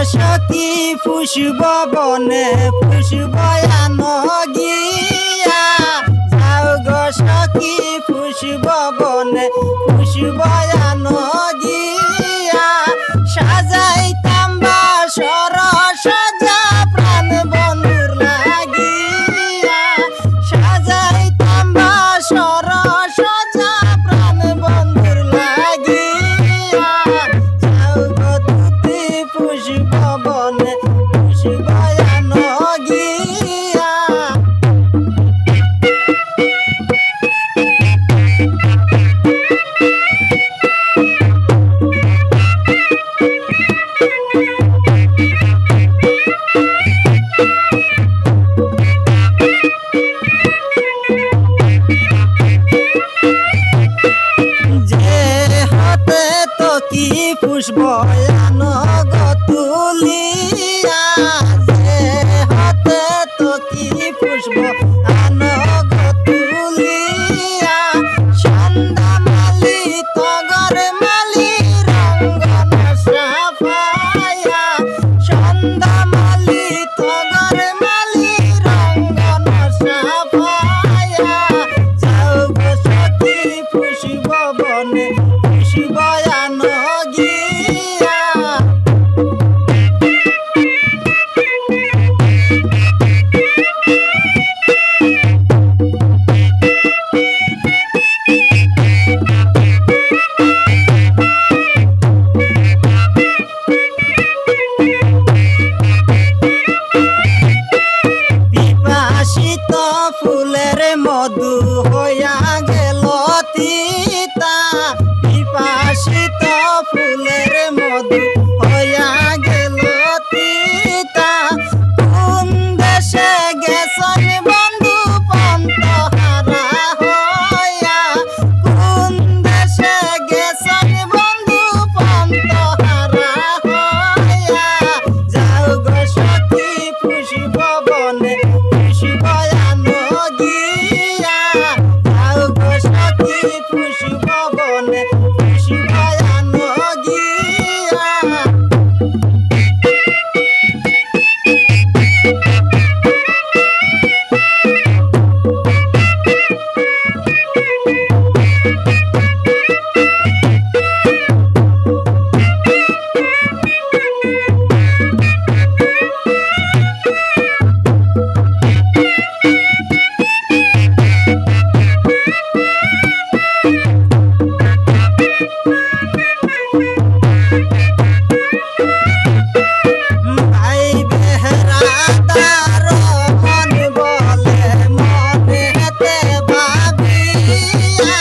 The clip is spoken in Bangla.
সখী পুষ্প বনে পুষ্প আন গিয়া যাও গো সখী পুষ্প বনে পুষ্প আন গিয়া সাজাইতাম বাসর সাজা প্রাণ বন্ধুর লাগিয়া সাজাইতাম বাসর সাজা প্রাণ বন্ধুর লাগিয়া যাও গো তুতি পুষ্প বনে পুষ্প আন গিয়া কি পুষ্প আন গো তুলিয়া যে হাতে তো কি পুষ্প আন গো তুলিয়া সন্ধ্যা মালি তগর মালি রঙ্গন সাফায়া সন্ধ্যা মালি তগর মালি রঙ্গন সাফায়া যাও গো সখী পুষ্প বনে পুষ্প আন গিয়া পিপাসিত ফুলের মধু হইয়া গেল তিতা পিপাসিত ফুলের মধু হইয়া গেল তিতা কোন দেশে গেছেন বন্ধু পন্তহারা হইয়া কোন দেশে গেছেন বন্ধু পন্তহারা হইয়া যাও গো সখী পুষ্প বনে পুষ্প আন গিয়া যাও গো সখী পুষ্প বনে পুষ্প আন গিয়া ভাই বেহরাদার মন বলে মনেতে ভাবিয়া